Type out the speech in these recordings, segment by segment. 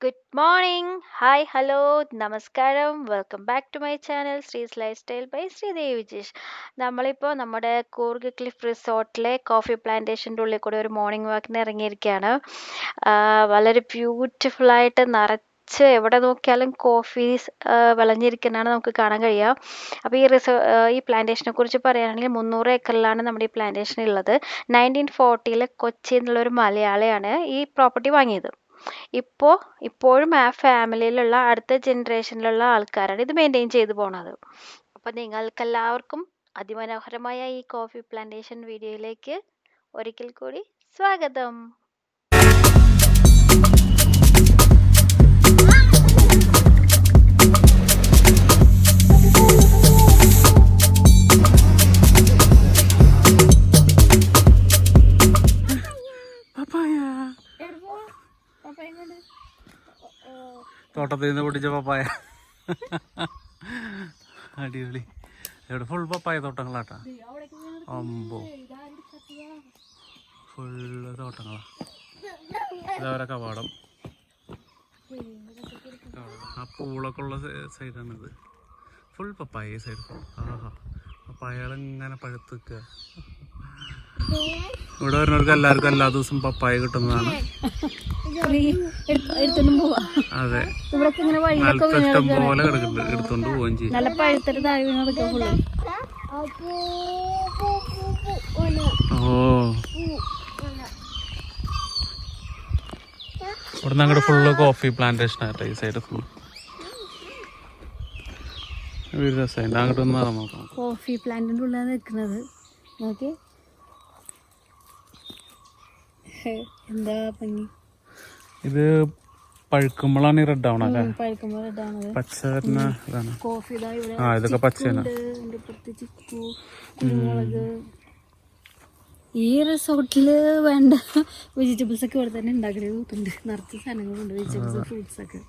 Good morning. Hi, hello, നമസ്കാരം. Welcome back to my channel Sree's life style by Sreedevi Vijesh. നമ്മളിപ്പോൾ നമ്മുടെ Coorg cliff റിസോർട്ടിലെ coffee പ്ലാന്റേഷൻ്റെ ഉള്ളിൽ കൂടെ ഒരു മോർണിംഗ് വാക്കിന് ഇറങ്ങിയിരിക്കുകയാണ്. വളരെ ബ്യൂട്ടിഫുള്ളായിട്ട് നിറച്ച് എവിടെ നോക്കിയാലും കോഫി വിളഞ്ഞിരിക്കുന്നതാണ് നമുക്ക് കാണാൻ കഴിയുക. അപ്പോൾ ഈ പ്ലാന്റേഷനെ കുറിച്ച് പറയുകയാണെങ്കിൽ 300 ഏക്കറിലാണ് നമ്മുടെ ഈ പ്ലാന്റേഷൻ ഉള്ളത്. 1940 കൊച്ചി എന്നുള്ളൊരു മലയാളിയാണ് ഈ പ്രോപ്പർട്ടി വാങ്ങിയത്. ഇപ്പോഴും ആ ഫാമിലിയിലുള്ള അടുത്ത ജനറേഷനിലുള്ള ആൾക്കാരാണ് ഇത് മെയിൻറ്റെയിൻ ചെയ്തു പോണത്. അപ്പോൾ നിങ്ങൾക്കെല്ലാവർക്കും അതിമനോഹരമായ ഈ കോഫി പ്ലാന്റേഷൻ വീഡിയോയിലേക്ക് ഒരിക്കൽ കൂടി സ്വാഗതം. തോട്ടത്തിൽ നിന്ന് പൊട്ടിച്ച പപ്പായ അടിപൊളി. ഇവിടെ ഫുൾ പപ്പായ തോട്ടങ്ങളാട്ടാ. അമ്പോ ഫുള്ള് തോട്ടങ്ങളാ. ഇതവരെ കവാടം. ആ പൂളൊക്കെ ഉള്ള സൈഡാണിത്. ഫുൾ പപ്പായ സൈഡ്. ആഹാ, പപ്പായകളിങ്ങനെ പഴുത്ത് നിൽക്കുക. ഇവിടെ വരുന്നവർക്ക് എല്ലാവർക്കും എല്ലാ ദിവസവും പപ്പായ കിട്ടുന്നതാണ്. അതെ, ഇഷ്ടം പോലെ കിടക്കുന്നുണ്ട്, എടുത്തോണ്ട് പോവുകയും ചെയ്യും. ഇവിടെ ഞങ്ങളുടെ ഫുള്ള് കോഫി പ്ലാന്റേഷൻ ആയിട്ട് ഈ സൈഡ് ഫുൾ രസമുണ്ട്. അങ്ങോട്ട് ഒന്ന് നോക്കാം. കോഫി പ്ലാന്റിന്റെ ഉള്ളിലാണ് നിൽക്കുന്നത്. നോക്കി എന്താ ഭംഗി. ഇത് പഴുക്കുമ്പോഴാണ് ഈ റെഡ് ആവണം അല്ലേ? പച്ച ഇതാണ്. ഇതൊക്കെ പച്ചയാണ്. ഈ റിസോർട്ടില് വേണ്ട വെജിറ്റബിൾസ് ഒക്കെ ഇവിടെ തന്നെ ഉണ്ടാക്കുന്നത്. നിറച്ച് സാധനങ്ങളുണ്ട്, വെജിറ്റബിൾസ്, ഫ്രൂട്ട്സ് ഒക്കെ.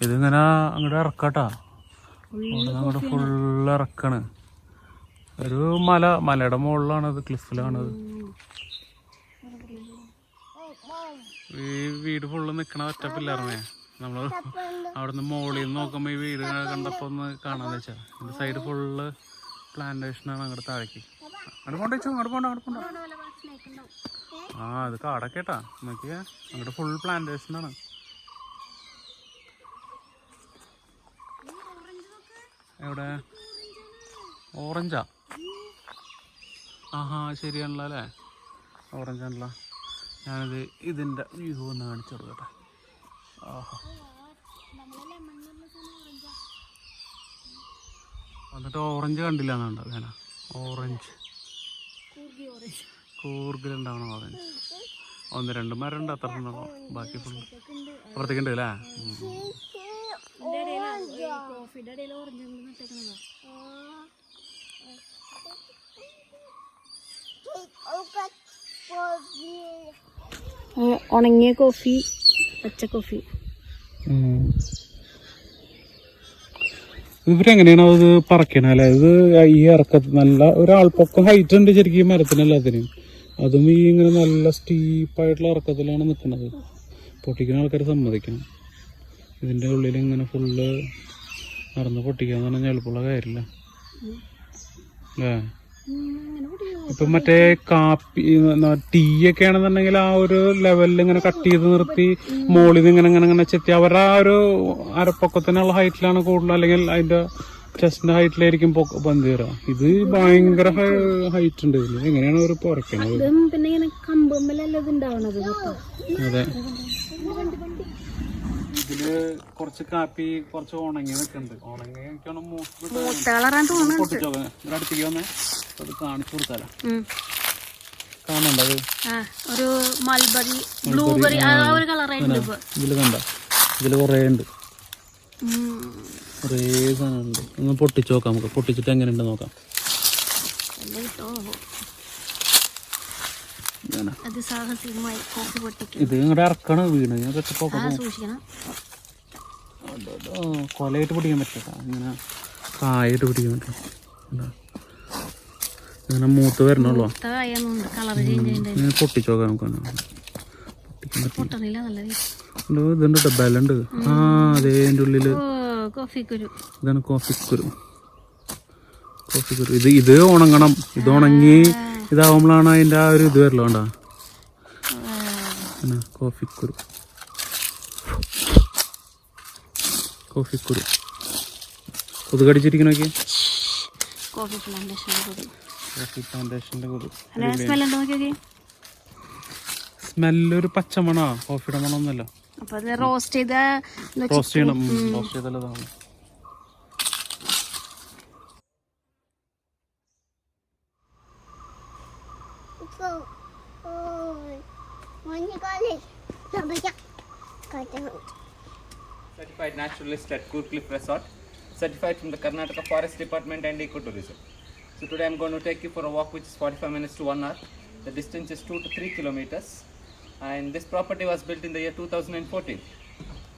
ഇതിങ്ങനെ അങ്ങോട്ട് ഇറക്കാട്ടാ. അങ്ങോട്ട് ഫുള്ള് ഇറക്കാണ്. ഒരു മലയുടെ മുകളിലാണ്, ഇത് ക്ലിഫിലാണത്. ഈ വീട് ഫുള്ള് നിക്കണ ഒറ്റപ്പില്ലായിരുന്നേ. നമ്മള് അവിടുന്ന് മോളിൽ നിന്ന് നോക്കുമ്പോ ഈ വീട് കണ്ടപ്പോ ഒന്ന് കാണാന്ന് വെച്ചാ. ഇതിന്റെ സൈഡ് ഫുള്ള് പ്ലാന്റേഷനാണ്. അങ്ങോട്ട് താഴേക്ക് അങ്ങോട്ട് പോണ്ട. ആ, അത് കാടൊക്കെട്ടാ. നോക്കിയാ അങ്ങോട്ട് ഫുൾ പ്ലാന്റേഷനാണ്. എവിടെ ഓറഞ്ചാ? ആഹാ, ശരിയാണല്ലോ അല്ലേ, ഓറഞ്ചാണല്ലോ. ഞാനിത് ഇതിൻ്റെ വ്യൂ ഒന്ന് കാണിച്ചു കൊടുക്കട്ടെ. ആഹാ, എന്നിട്ട് ഓറഞ്ച് കണ്ടില്ല എന്നുണ്ടോ? വേന ഓറഞ്ച് കൂർഗിലുണ്ടാവണം ഓറഞ്ച്. 1-2 മരമുണ്ട്, അത്ര ഉണ്ടാവും. ബാക്കി ഫുൾ അപ്പുറത്തേക്കുണ്ട് അല്ലേ? ഉണങ്ങിയ കോഫി, പച്ച കോഫി. ഇവരെങ്ങനെയാണ് അത് പറക്കണ അല്ലേ? ഇത് ഈ ഇറക്കത്ത് നല്ല ഒരാൾപ്പൊക്കം ഹൈറ്റ് ഉണ്ട് ശരിക്കും ഈ മരത്തിനെല്ലാത്തിനും. അതും ഈ ഇങ്ങനെ നല്ല സ്റ്റീപ്പായിട്ടുള്ള ഇറക്കത്തിലാണ് നിൽക്കുന്നത്. പൊട്ടിക്കുന്ന ആൾക്കാർ സമ്മതിക്കണം. ഇതിൻ്റെ ഉള്ളിൽ ഇങ്ങനെ ഫുള്ള് നടന്ന് പൊട്ടിക്കാന്ന് പറഞ്ഞാൽ എളുപ്പമുള്ള കാര്യമില്ല അല്ലേ? ഇപ്പം മറ്റേ കാപ്പി ടീ ഒക്കെ ആണെന്നുണ്ടെങ്കിൽ ആ ഒരു ലെവലിൽ ഇങ്ങനെ കട്ട് ചെയ്ത് നിർത്തി മോളിൽ നിന്ന് ഇങ്ങനെ ചെത്തി അവരുടെ ആ ഒരു അരപ്പൊക്കത്തിനുള്ള ഹൈറ്റിലാണ് കൂടുതൽ, അല്ലെങ്കിൽ അതിന്റെ ചെസ്റ്റിന്റെ ഹൈറ്റിലായിരിക്കും ബന്ത് കയറുക. ഇത് ഭയങ്കര ഹൈറ്റ് ഉണ്ട്. ഇതിൽ എങ്ങനെയാണ് അവർ പുറക്കണത്? അതെ, ഇതില് കുറച്ച് കാപ്പി, കുറച്ച് ഉണങ്ങി നിൽക്കുന്നുണ്ട്. ഉണങ്ങി അടുത്തേക്ക് വന്നേ, അത് കാണിച്ചു കൊടുത്താലോ. കാണണ്ടോ? ഒരു മൽബറി, ബ്ലൂബെറി ഇതില് കണ്ട, ഇതില് കൊറേ ഉണ്ട്, കുറേ സാധനം ഉണ്ട്. ഒന്ന് പൊട്ടിച്ചു നോക്കാം. നമുക്ക് പൊട്ടിച്ചിട്ട് എങ്ങനെയുണ്ട് നോക്കാം. ഇത് ഇങ്ങോട്ട് ഇറക്കണം, വീണ് കൊലയിട്ട് പിടിക്കാൻ പറ്റാ. ഇങ്ങനെ കായിട്ട് പിടിക്കാൻ പറ്റും. ഇങ്ങനെ മൂത്ത് വരണല്ലോ. പൊട്ടിച്ചു നോക്കാം നമുക്ക്. ഇതുണ്ട് ഡബ്ബയിലുണ്ട്. ആ അതേ എൻ്റെ ഉള്ളില് കോഫിക്കുരു. ഇതാണ് കോഫിക്കുരു. കോഫിക്കുരു ഇത് ഉണങ്ങണം. ഇത് ഉണങ്ങി ഇതാവുമ്പോഴാണ് അതിൻ്റെ ആ ഒരു ഇത് വരല്ലോ. വേണ്ട കോഫിക്കുരു. കോഫിക്കുരു കൊതുകടിച്ചിരിക്കണോക്കെ. കോഫി പ്ലാന്റേഷൻ്റെ കൊതു. സ്മെല്ലൊരു പച്ചമണോ? കോഫിയുടെ മണമൊന്നുമല്ല. റോസ്റ്റ് ചെയ്യണം. Roast ചെയ്താലതാണ്. Certified naturalist at Coorg Cliff Resort, certified from the Karnataka Forest Department and Ecotourism. So today I'm going to take you for a walk which is 45 minutes to 1 hour. The distance is 2 to 3 kilometers, and this property was built in the year 2014.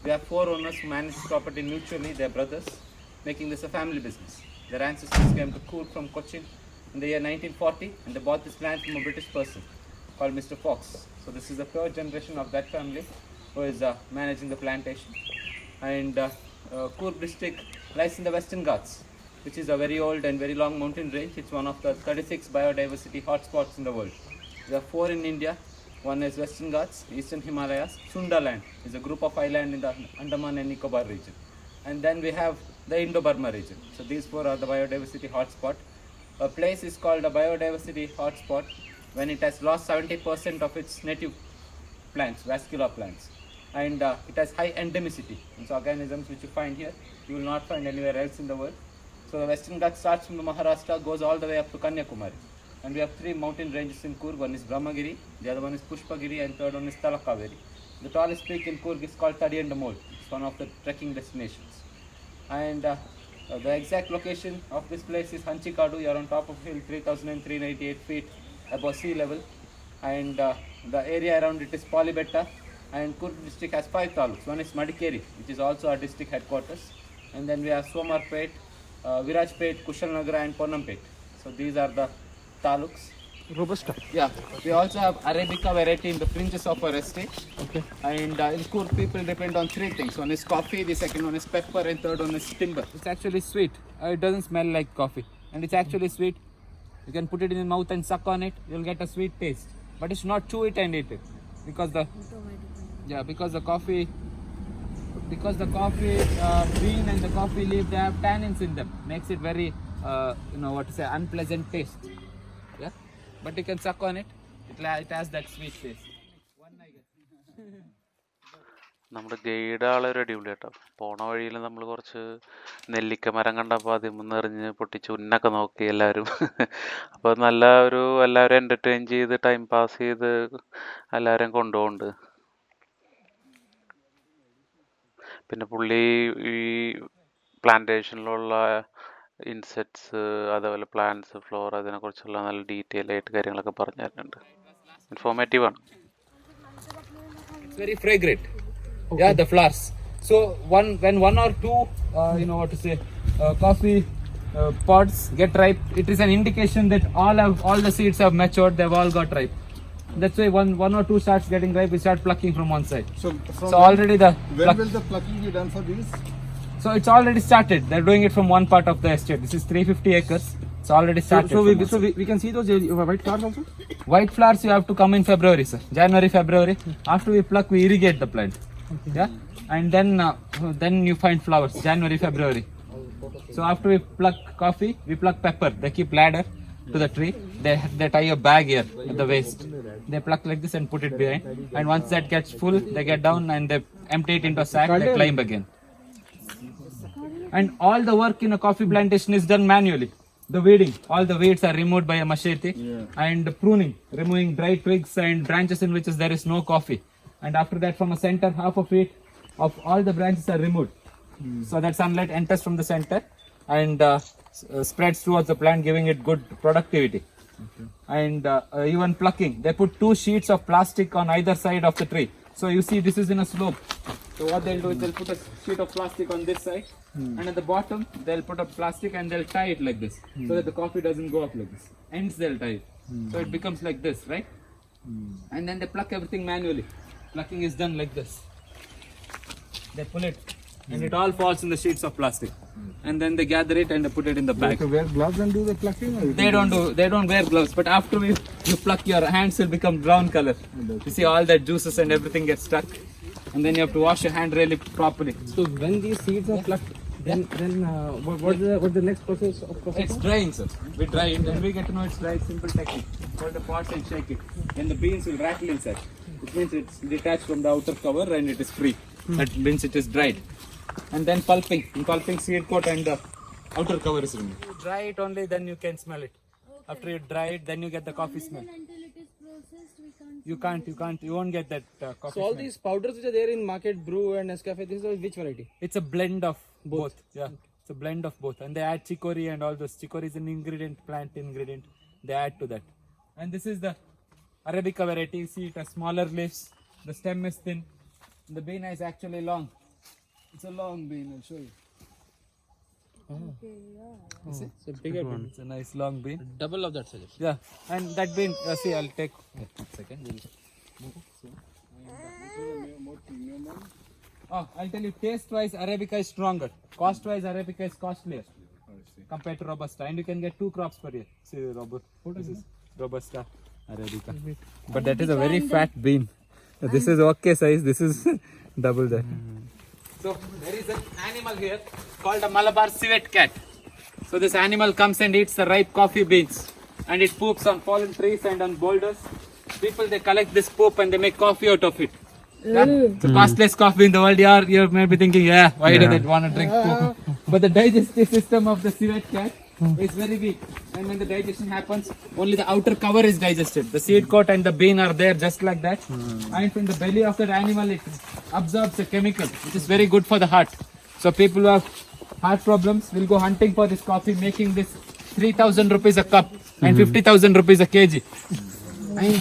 We have 4 owners who manage the property mutually. They are brothers, making this a family business. Their ancestors came to Coorg from Cochin in the year 1940, and they bought this land from a British person called Mr. Fox. So this is the third generation of that family who is managing the plantation. And Coorg district lies in the Western Ghats, which is a very old and very long mountain range. It's one of the 36 biodiversity hotspots in the world. There are 4 in India. One is Western Ghats, Eastern Himalayas, Sundaland is a group of islands in the Andaman and Nicobar region. And then we have the Indo-Burma region. So these 4 are the biodiversity hotspot. A place is called a biodiversity hotspot when it has lost 70% of its native plants, vascular plants. And it has high endemicity. It's organisms which you find here, you will not find anywhere else in the world. So the Western Ghats starts from the Maharashtra, goes all the way up to Kanyakumari. And we have 3 mountain ranges in Coorg. One is Brahmagiri, the other one is Pushpagiri, and third one is Talakaveri. The tallest peak in Coorg is called Tadiyandamol. It's one of the trekking destinations. And the exact location of this place is Hanchikadu. You are on top of hill 3,398 feet above sea level. And the area around it is Polybetta. And Coorg district has 5 taluks. One is Madikeri, which is also our district headquarters. And then we have Somarpet, Virajpet, Kushalnagar, and Ponampet. So these are the taluks. Robusta. Yeah. We also have Arabica variety in the fringes of our estate. Okay. And in Coorg people depend on 3 things. One is coffee, the second one is pepper, and third one is timber. It's actually sweet. It doesn't smell like coffee. And it's actually sweet. You can put it in your mouth and suck on it. You'll get a sweet taste. But it's not chew it and eat it. Because the coffee bean and the coffee leaf, they have tannins in them, makes it very unpleasant taste. Yeah, but you can suck on it. It has that sweet taste. നമ്മുടെ guide ആളൊരു അടിപൊളി കേട്ടോ. പോണ വഴിയിൽ നമ്മൾ കുറച്ച് നെല്ലിക്ക മരം കണ്ടപ്പോൾ അതിൽ നിന്ന് എറിഞ്ഞ് പൊട്ടിച്ച് ഉന്നൊക്കെ നോക്കി എല്ലാവരും. അപ്പോൾ നല്ല എല്ലാവരും എൻ്റർടൈൻ ചെയ്ത് ടൈം പാസ് ചെയ്ത് എല്ലാവരും കൊണ്ടുപോകുന്നുണ്ട്. പിന്നെ പുള്ളി ഈ പ്ലാന്റേഷനിലുള്ള ഇൻസെക്ട്സ്, അതേപോലെ പ്ലാന്റ്സ്, ഫ്ലോർ, അതിനെക്കുറിച്ചുള്ള നല്ല ഡീറ്റെയിൽ ആയിട്ട് കാര്യങ്ങളൊക്കെ പറഞ്ഞു തരുന്നുണ്ട്. ഇൻഫോർമേറ്റീവാണ്. It's very fragrant. Okay. Yeah, the flowers. So when 1 or 2 coffee pods get ripe, it is an indication that all the seeds have matured. They've all got ripe. That's why one or 2 starts getting ripe, we start plucking from one side. So already when will the plucking be done for these? So it's already started. They're doing it from one part of the estate. This is 350 acres. It's already started. So we can see those white flowers also? White flowers you have to come in February, sir. January, February. After we pluck, we irrigate the plant. Okay. Yeah, and then you find flowers January, February. So after we pluck coffee, we pluck pepper. They keep ladder to the tree. They tie a bag here at the waist. They pluck like this and put it behind. And once that gets full, they get down and they empty it into a sack. They climb again. And all the work in a coffee plantation is done manually. The weeding, all the weeds are removed by a machete. And pruning, removing dry twigs and branches in which there is no coffee. And after that, from a center, half of it, of all the branches are removed. So that sunlight enters from the center and spreads towards the plant, giving it good productivity. Okay. And even plucking, they put 2 sheets of plastic on either side of the tree. So you see, this is in a slope. So what they'll do is they'll put a sheet of plastic on this side, and at the bottom they'll put a plastic and they'll tie it like this, so that the coffee doesn't go up like this. Ends they'll tie it, so it becomes like this, right? And then they pluck everything manually. Plucking is done like this. they pull it, and it all falls in the sheets of plastic. And then they gather it and they put it in the bag. To wear gloves and do the plucking? Or They don't wear gloves, but after you pluck, your hands will become brown color. You see all that juices and everything gets stuck, and then you have to wash your hand really properly. So when these seeds are plucked, then what's the next process of processing? It's drying, sir. We dry it, and we get to know it's dry. Simple technique. Hold the pots and shake it, and the beans will rattle inside. It means it's detached from the outer cover and it is free. That means it is dried. And then pulping. In pulping, seed coat and the outer cover is removed. You dry it only, then you can smell it. After you dry it, then you get the coffee smell. Until it is processed, we can't. You won't get that coffee So all smell. these powders which are there in market, brew and Nescafe, this is which variety? It's a blend of both. Yeah, it's a blend of both. And they add chicory and all those. Chicory is an ingredient, plant ingredient. They add to that. And this is the Arabica variety. You see it has smaller leaves. The stem is thin. The bean is actually long. It's a long bean. I'll show you. It's a bigger one. It's a nice long bean. Double of that size. Yeah, and that bean. See, I'll take. Wait, 1 second. Oh, I'll tell you. Taste-wise, Arabica is stronger. Cost-wise, Arabica is costlier compared to Robusta, and you can get 2 crops per year. See, this is Robusta, Arabica. But that is a very fat bean. This is okay size. This is double that. So there is an animal here called a Malabar civet cat. So this animal comes and eats the ripe coffee beans, and it poops on fallen trees and on boulders. People, they collect this poop and they make coffee out of it. Yeah? It's the costliest coffee in the world. You may be thinking, why do they want to drink poop? But the digestive system of the civet cat is very weak, and when the digestion happens, only the outer cover is digested. The seed coat and the bean are there just like that, and from the belly of that animal it absorbs a chemical which is very good for the heart. So people who have heart problems will go hunting for this coffee, making this 3,000 rupees a cup and 50,000 rupees a kg. And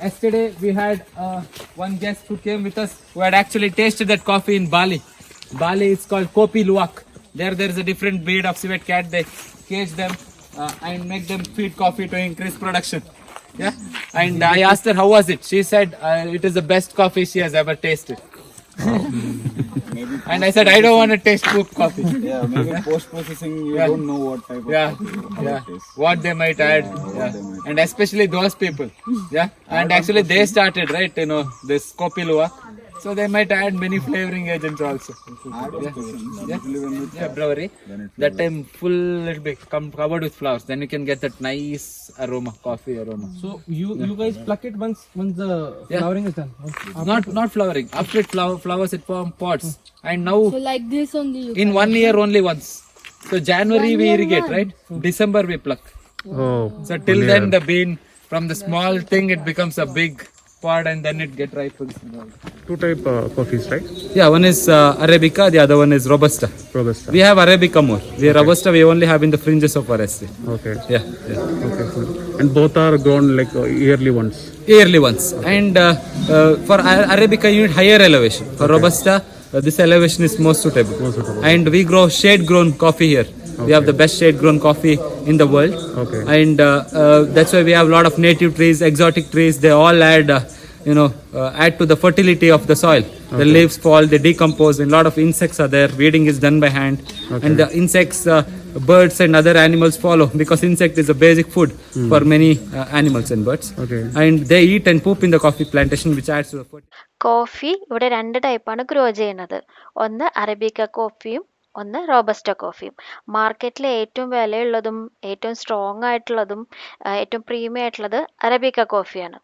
yesterday we had one guest who came with us who had actually tasted that coffee in Bali. Bali is called Kopi Luwak. There is a different breed of civet cat. They cage them and make them feed coffee to increase production. Yeah. And I asked her how was it. She said it is the best coffee she has ever tasted. And I said I don't want to taste poop coffee. Yeah, maybe post processing you don't know what type of Yeah. What they might add. And especially those people. Yeah. And actually they started, right? This Kopi Luwak. So they might add many flavoring agents also. Yeah, brewery. That time full it'll be covered with flowers. Then you can get that nice aroma, coffee aroma. So you guys pluck it once the flowering is done. Not flowering. After it flowers, it form pods. And now So like this only you in 1 year only once. So January we irrigate, right? December we pluck. Oh, So till then the bean from the small thing it becomes a big pod and then it get ripened. 2 type coffees, right? Yeah, one is Arabica, the other one is Robusta. Robusta. We have Arabica more. Robusta we only have in the fringes of Forest. Okay. Yeah. Okay, cool. And both are grown like yearly ones. Yearly ones. And for Arabica you need higher elevation. For Robusta, this elevation is most suitable. And we grow shade grown coffee here. We have the best shade grown coffee in the world. Okay. And that's why we have a lot of native trees, exotic trees. They all add add to the fertility of the soil. The leaves fall, they decompose, and a lot of insects are there. Weeding is done by hand, and the insects, birds and other animals follow because insect is a basic food for many animals and birds. Okay. And they eat and poop in the coffee plantation, which adds to the fertility. Coffee ഇവിടെ 2 ടൈപ്പാണ് grow ചെയ്യുന്നത്. ഒന്ന് arabica കോഫിയും ഒന്ന് robusta കോഫിയും. മാർക്കറ്റിൽ ഏറ്റവും വിലയുള്ളതും ഏറ്റവും strong ആയിട്ടുള്ളതും ഏറ്റവും പ്രീമിയം ആയിട്ടുള്ളത് അറബിക്ക കോഫിയാണ്.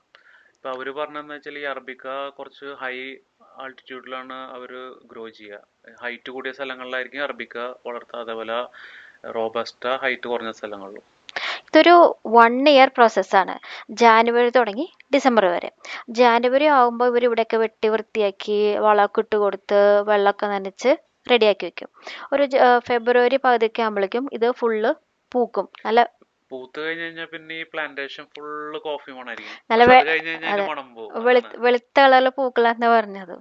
ഇപ്പൊ അവര് പറഞ്ഞതെന്ന് വെച്ചാൽ ഈ അറബിക്ക കുറച്ച് ഹൈ ആൾട്ടിറ്റ്യൂഡിലാണ് അവര് ഗ്രോ ചെയ്യുക. ഹൈറ്റ് കൂടിയ സ്ഥലങ്ങളിലായിരിക്കും അറബിക്ക വളർത്തുക. അതേപോലെ റോബസ്റ്റ ഹൈറ്റ് കുറഞ്ഞ സ്ഥലങ്ങളിലും. ഇതൊരു 1 ഇയർ പ്രോസസ്സാണ്. ജാനുവരി തുടങ്ങി ഡിസംബർ വരെ. ജാനുവരി ആകുമ്പോൾ ഇവർ ഇവിടെയൊക്കെ വെട്ടി വൃത്തിയാക്കി വളമൊക്കെ ഇട്ട് കൊടുത്ത് വെള്ളമൊക്കെ നനച്ച് റെഡിയാക്കി വെക്കും. ഒരു ഫെബ്രുവരി പകുതിയൊക്കെ ആകുമ്പോഴേക്കും ഇത് ഫുള്ള് പൂക്കും. നല്ല പൂത്ത് കഴിഞ്ഞ് കഴിഞ്ഞാൽ പിന്നെ ഈ പ്ലാന്റേഷൻ ഫുള്ള് കോഫി മണമായിരിക്കും. നല്ല കഴിഞ്ഞ് കഴിഞ്ഞാൽ മണം പോകും. വെളുത്ത കളറിലെ പൂക്കളാന്ന് പറഞ്ഞത്.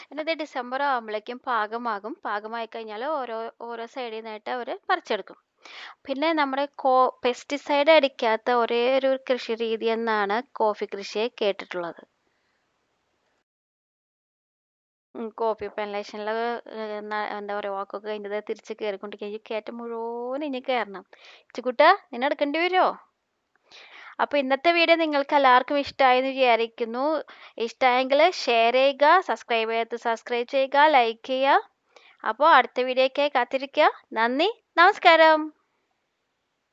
എന്നിട്ട് ഡിസംബർ ആകുമ്പോഴേക്കും പാകമാകും. പാകമായി കഴിഞ്ഞാൽ ഓരോ സൈഡിൽ നിന്നായിട്ട് അവർ പറിച്ചെടുക്കും. പിന്നെ നമ്മുടെ പെസ്റ്റിസൈഡ് അടിക്കാത്ത ഒരേ ഒരു കൃഷി രീതി എന്നാണ് കോഫി കൃഷിയെ കേട്ടിട്ടുള്ളത്. കോപ്പി പ്ലാന്റേഷനിൽ എന്താ പറയുക വാക്കൊക്കെ കഴിഞ്ഞത് തിരിച്ച് കയറിക്കൊണ്ടിരിക്കുക. ഈ കയറ്റം മുഴുവൻ ഇനി കയറണം. ഇച്ചുകുട്ട നിന്നെ എടുക്കേണ്ടി വരുമോ? അപ്പോൾ ഇന്നത്തെ വീഡിയോ നിങ്ങൾക്ക് എല്ലാവർക്കും ഇഷ്ടമായെന്ന് വിചാരിക്കുന്നു. ഇഷ്ടമായെങ്കിൽ ഷെയർ ചെയ്യുക, സബ്സ്ക്രൈബ് ചെയ്യുക, ലൈക്ക് ചെയ്യുക. അപ്പോൾ അടുത്ത വീഡിയോയ്ക്കായി കാത്തിരിക്കുക. നന്ദി, നമസ്കാരം.